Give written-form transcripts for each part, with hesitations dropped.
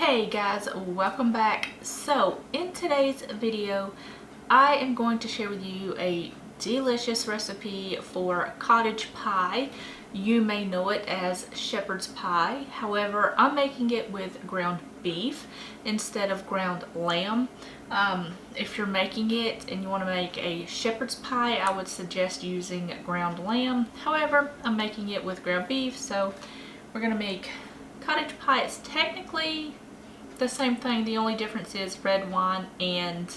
Hey guys, welcome back. So in today's video I am going to share with you a delicious recipe for cottage pie. You may know it as shepherd's pie. However, I'm making it with ground beef instead of ground lamb. If you're making it and you want to make a shepherd's pie, I would suggest using ground lamb. However, I'm making it with ground beef, so we're going to make cottage pie. It's technically the same thing. The only difference is red wine and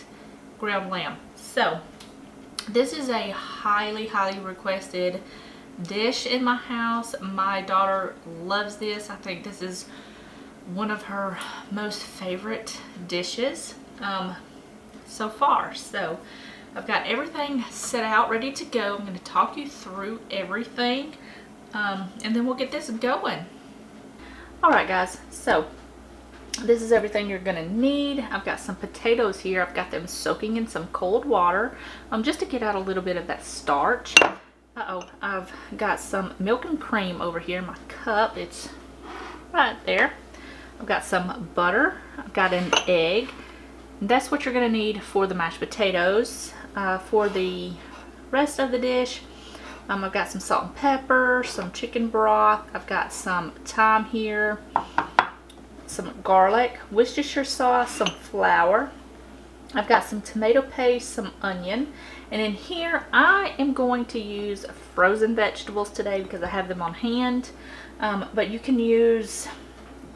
ground lamb. So this is a highly requested dish in my house. My daughter loves this. I think this is one of her most favorite dishes so far. So I've got everything set out ready to go. I'm going to talk you through everything and then we'll get this going. Alright guys, so this is everything you're going to need. I've got some potatoes here. I've got them soaking in some cold water just to get out a little bit of that starch. I've got some milk and cream over here in my cup. It's right there. I've got some butter. I've got an egg. And that's what you're going to need for the mashed potatoes. For the rest of the dish, I've got some salt and pepper, some chicken broth. I've got some thyme here, some garlic, Worcestershire sauce, some flour. I've got some tomato paste, some onion, and in here I am going to use frozen vegetables today because I have them on hand. But you can use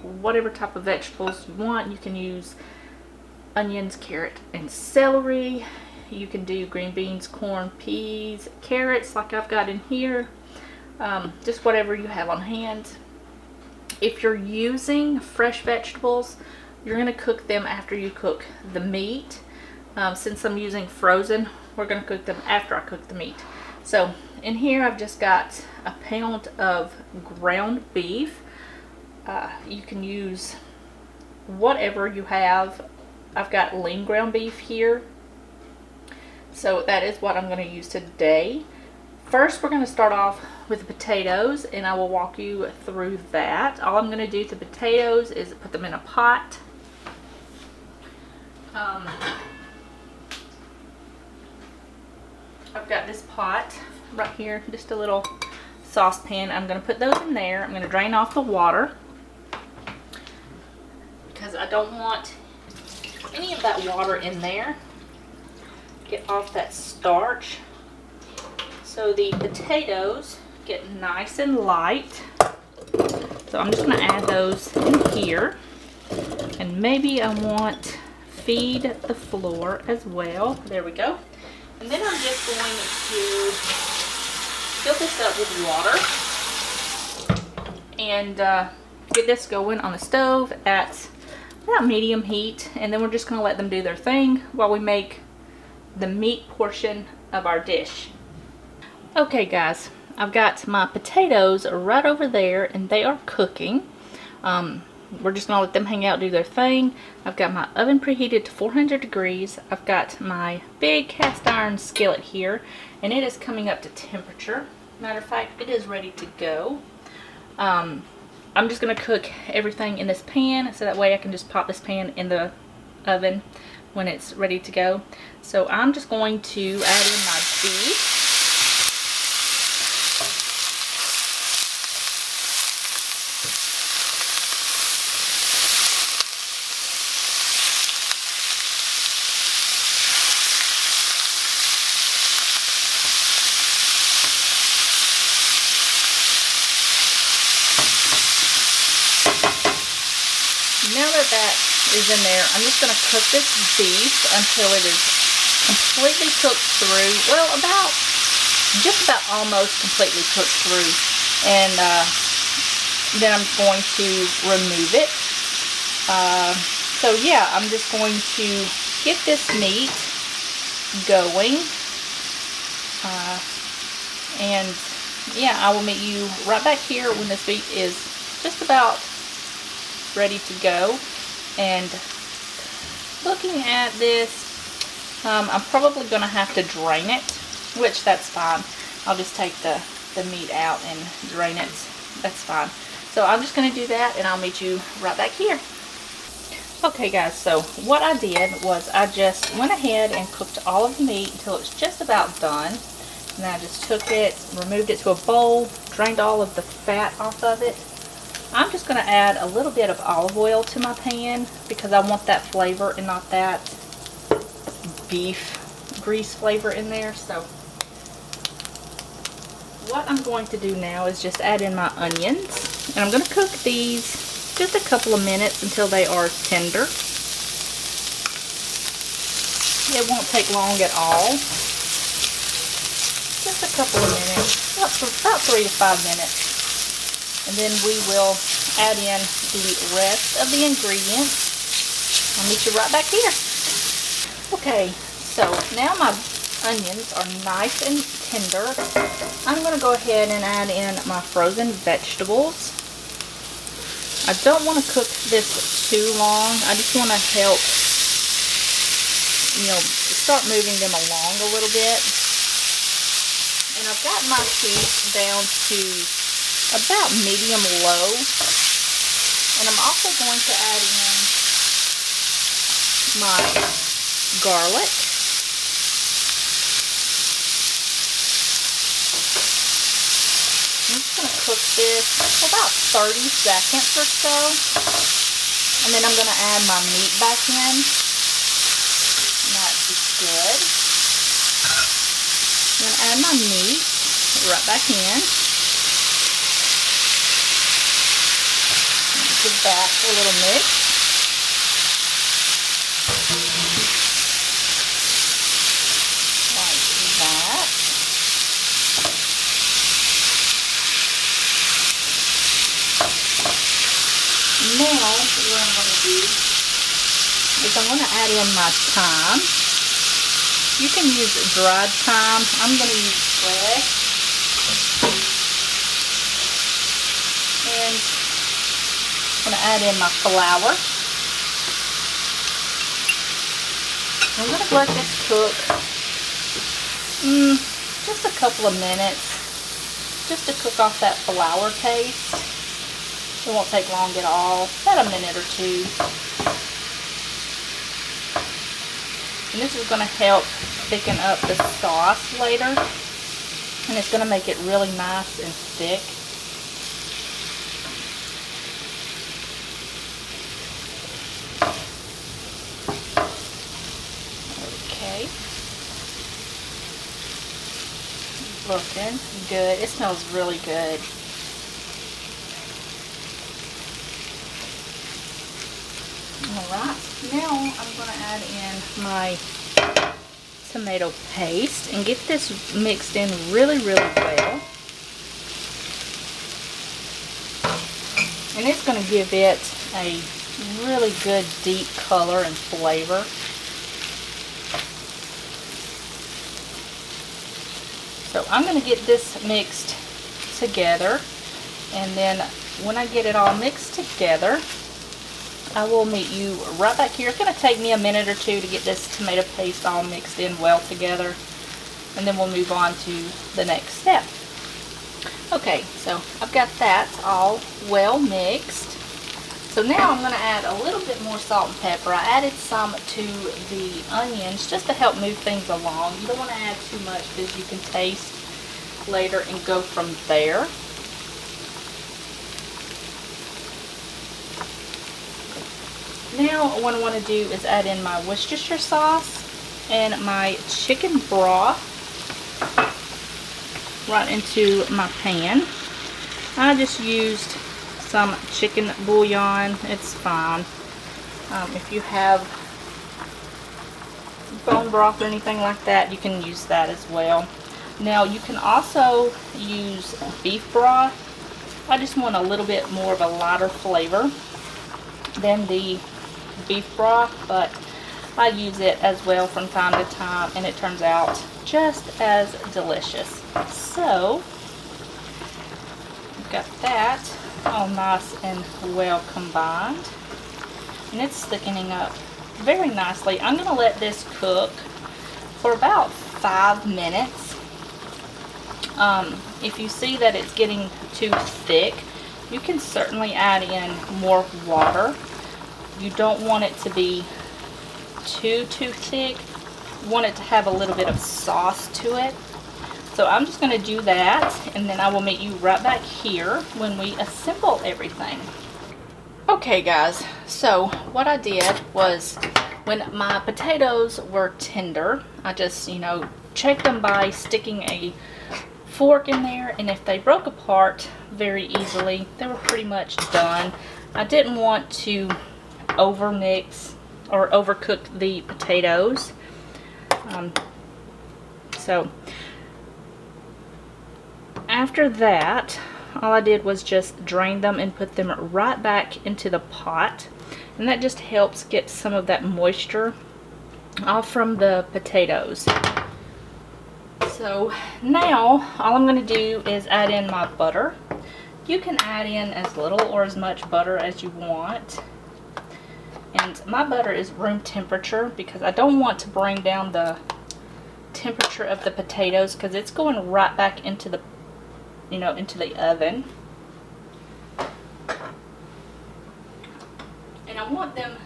whatever type of vegetables you want. You can use onions, carrot, and celery. You can do green beans, corn, peas, carrots like I've got in here. Just whatever you have on hand. If you're using fresh vegetables, you're going to cook them after you cook the meat. Since I'm using frozen, we're going to cook them after I cook the meat. So in here I've just got a pound of ground beef. You can use whatever you have. I've got lean ground beef here. So that is what I'm going to use today. First, we're going to start off with the potatoes, and I will walk you through that. All I'm going to do to potatoes is put them in a pot. I've got this pot right here, just a little saucepan. I'm going to put those in there. I'm going to drain off the water because I don't want any of that water in there. Get off that starch so the potatoes get nice and light. So I'm just going to add those in here, and maybe I want feed the floor as well. There we go. And then I'm just going to fill this up with water and get this going on the stove at about medium heat, and then we're just going to let them do their thing while we make the meat portion of our dish. Okay guys, I've got my potatoes right over there and they are cooking. We're just gonna let them hang out, do their thing. I've got my oven preheated to 400 degrees. I've got my big cast iron skillet here and it is coming up to temperature. Matter of fact, it is ready to go. I'm just gonna cook everything in this pan so that way I can just pop this pan in the oven when it's ready to go. So I'm just going to add in my beef. Now that is in there, I'm just going to cook this beef until it is completely cooked through. Well, just about almost completely cooked through. And then I'm going to remove it. So yeah, I'm just going to get this meat going. And yeah, I will meet you right back here when this meat is just about ready to go. And looking at this, I'm probably going to have to drain it, which that's fine. I'll just take the meat out and drain it. That's fine. So I'm just going to do that and I'll meet you right back here. Okay guys, so what I did was I just went ahead and cooked all of the meat until it's just about done. And then I just took it, removed it to a bowl, drained all of the fat off of it. I'm just going to add a little bit of olive oil to my pan because I want that flavor and not that beef grease flavor in there. So what I'm going to do now is just add in my onions, and I'm going to cook these just a couple of minutes until they are tender. It won't take long at all. Just a couple of minutes, about 3 to 5 minutes. And then we will add in the rest of the ingredients. I'll meet you right back here. Okay, so now my onions are nice and tender. I'm going to go ahead and add in my frozen vegetables. I don't want to cook this too long. I just want to help, start moving them along a little bit. And I've got my heat down to about medium low. And I'm also going to add in my garlic. I'm just going to cook this for about 30 seconds or so. And then I'm going to add my meat back in. And that's good. I'm going to add my meat right back in. Give that a little mix. Like that. Now, what I'm going to do is I'm going to add in my thyme. You can use dried thyme. I'm going to use fresh. And I'm going to add in my flour. I'm going to let this cook just a couple of minutes, just to cook off that flour taste. It won't take long at all, about a minute or two. And this is going to help thicken up the sauce later, and it's going to make it really nice and thick. Okay. Looking good. It smells really good. Alright, now I'm going to add in my tomato paste and get this mixed in really, really well. And it's going to give it a really good deep color and flavor. So I'm going to get this mixed together, and then when I get it all mixed together, I will meet you right back here. It's going to take me a minute or two to get this tomato paste all mixed in well together, and then we'll move on to the next step. Okay, so I've got that all well mixed. So now I'm going to add a little bit more salt and pepper. I added some to the onions just to help move things along. You don't want to add too much because you can taste later and go from there. Now what I want to do is add in my Worcestershire sauce and my chicken broth right into my pan. I just used some chicken bouillon. It's fine. If you have bone broth or anything like that, you can use that as well. Now you can also use beef broth. I just want a little bit more of a lighter flavor than the beef broth, but I use it as well from time to time, and it turns out just as delicious. So I've got that all nice and well combined, and it's thickening up very nicely. I'm going to let this cook for about 5 minutes. If you see that it's getting too thick, you can certainly add in more water. You don't want it to be too thick. You want it to have a little bit of sauce to it. So I'm just going to do that, and then I will meet you right back here when we assemble everything. Okay guys, so what I did was, when my potatoes were tender, I just, checked them by sticking a fork in there, and if they broke apart very easily, they were pretty much done. I didn't want to overmix or overcook the potatoes. So after that, all I did was just drain them and put them right back into the pot, and that just helps get some of that moisture off from the potatoes. So now all I'm going to do is add in my butter. You can add in as little or as much butter as you want, and my butter is room temperature because I don't want to bring down the temperature of the potatoes, because it's going right back into the into the oven. And I want them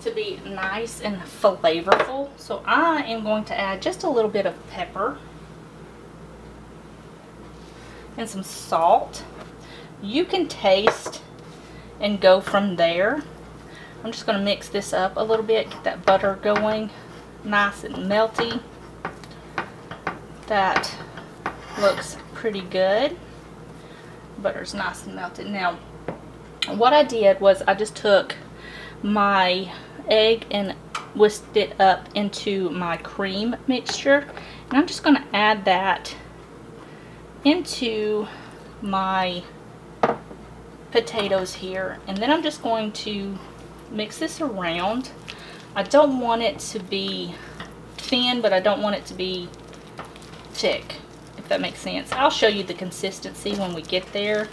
to be nice and flavorful, so I am going to add just a little bit of pepper and some salt. You can taste and go from there. I'm just going to mix this up a little bit, get that butter going nice and melty. That looks pretty good. Butter's nice and melted. Now what I did was I just took my egg and whisked it up into my cream mixture, and I'm just going to add that into my potatoes here, and then I'm just going to mix this around. I don't want it to be thin, but I don't want it to be thick, if that makes sense. I'll show you the consistency when we get there.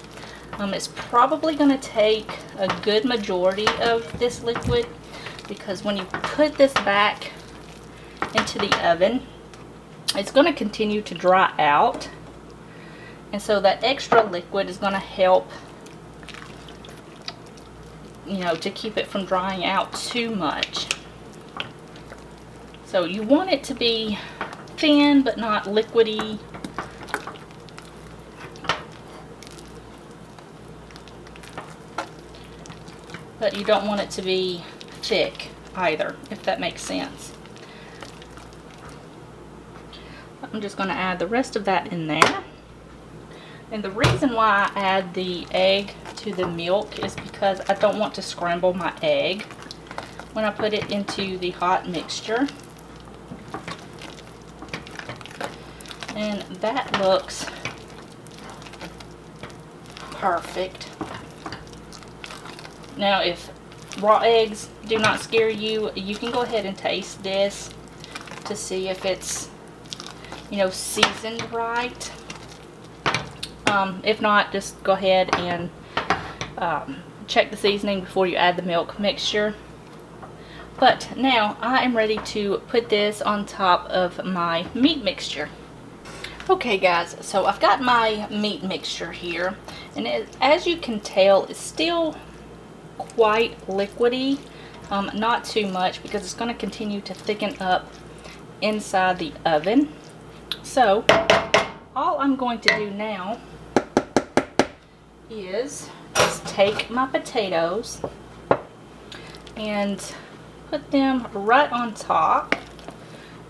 It's probably going to take a good majority of this liquid, because when you put this back into the oven, it's going to continue to dry out, and so that extra liquid is going to help, to keep it from drying out too much. So you want it to be thin but not liquidy. But you don't want it to be thick either, if that makes sense. I'm just going to add the rest of that in there. And the reason why I add the egg to the milk is because I don't want to scramble my egg when I put it into the hot mixture. And that looks perfect. Now, if raw eggs do not scare you, you can go ahead and taste this to see if it's, seasoned right. If not, just go ahead and check the seasoning before you add the milk mixture. But now I am ready to put this on top of my meat mixture. Okay guys, so I've got my meat mixture here, and as you can tell, it's still quite liquidy, not too much, because it's going to continue to thicken up inside the oven. So all I'm going to do now is just take my potatoes and put them right on top.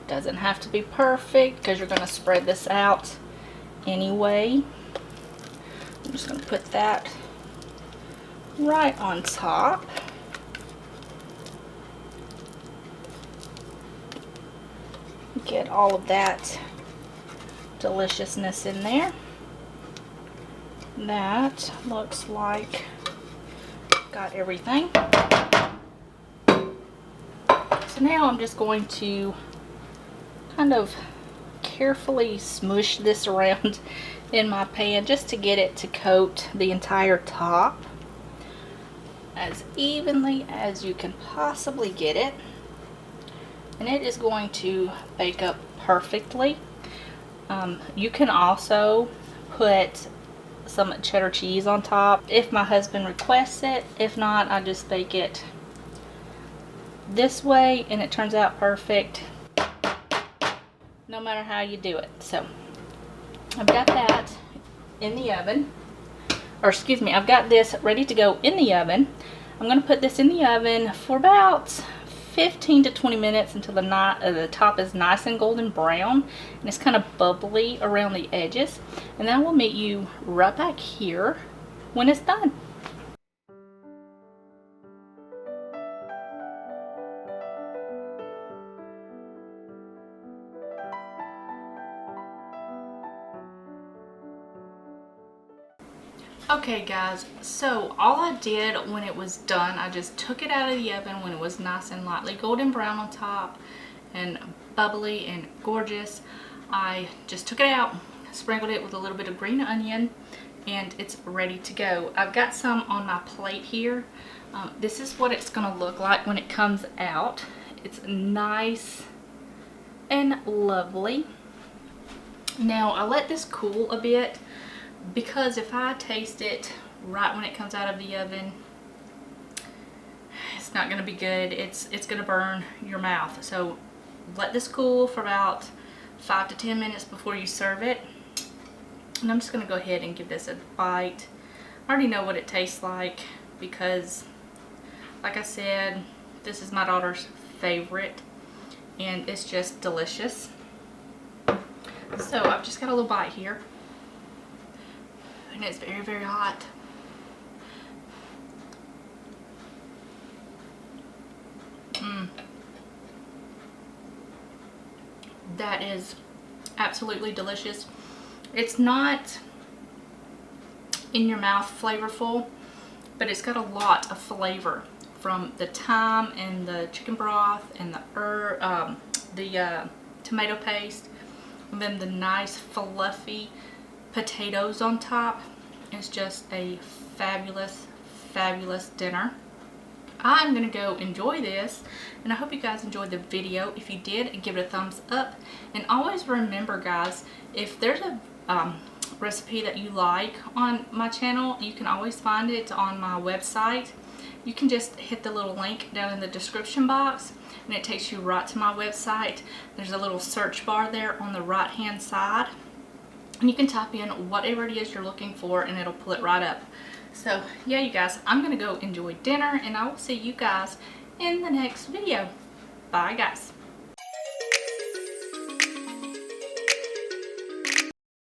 Doesn't have to be perfect, because you're going to spread this out anyway. I'm just going to put that right on top. Get all of that deliciousness in there. That looks like got everything. So now I'm just going to kind of carefully smush this around in my pan just to get it to coat the entire top as evenly as you can possibly get it, and it is going to bake up perfectly. You can also put some cheddar cheese on top if my husband requests it. If not, I just bake it this way and it turns out perfect no matter how you do it. So I've got that in the oven, or excuse me, I've got this ready to go in the oven. I'm going to put this in the oven for about 15 to 20 minutes until the top is nice and golden brown and it's kind of bubbly around the edges, and then I will meet you right back here when it's done. Okay guys, so all I did when it was done, I just took it out of the oven when it was nice and lightly golden brown on top and bubbly and gorgeous. I just took it out, sprinkled it with a little bit of green onion, and it's ready to go. I've got some on my plate here. This is what it's gonna look like when it comes out. It's nice and lovely. Now I let this cool a bit, because if I taste it right when it comes out of the oven, it's not going to be good. It's going to burn your mouth. So let this cool for about 5 to 10 minutes before you serve it. And I'm just going to go ahead and give this a bite. I already know what it tastes like because, like I said, this is my daughter's favorite and it's just delicious. So I've just got a little bite here. And it's very, very hot. That is absolutely delicious. It's not in your mouth flavorful, but it's got a lot of flavor from the thyme and the chicken broth and the tomato paste, and then the nice fluffy potatoes on top. Is just a fabulous, fabulous dinner. I'm gonna go enjoy this, and I hope you guys enjoyed the video. If you did, give it a thumbs up, and always remember guys, if there's a recipe that you like on my channel, you can always find it on my website. You can just hit the little link down in the description box and it takes you right to my website. There's a little search bar there on the right hand side, and you can type in whatever it is you're looking for and it'll pull it right up. So yeah, you guys, I'm gonna go enjoy dinner and I will see you guys in the next video. Bye guys.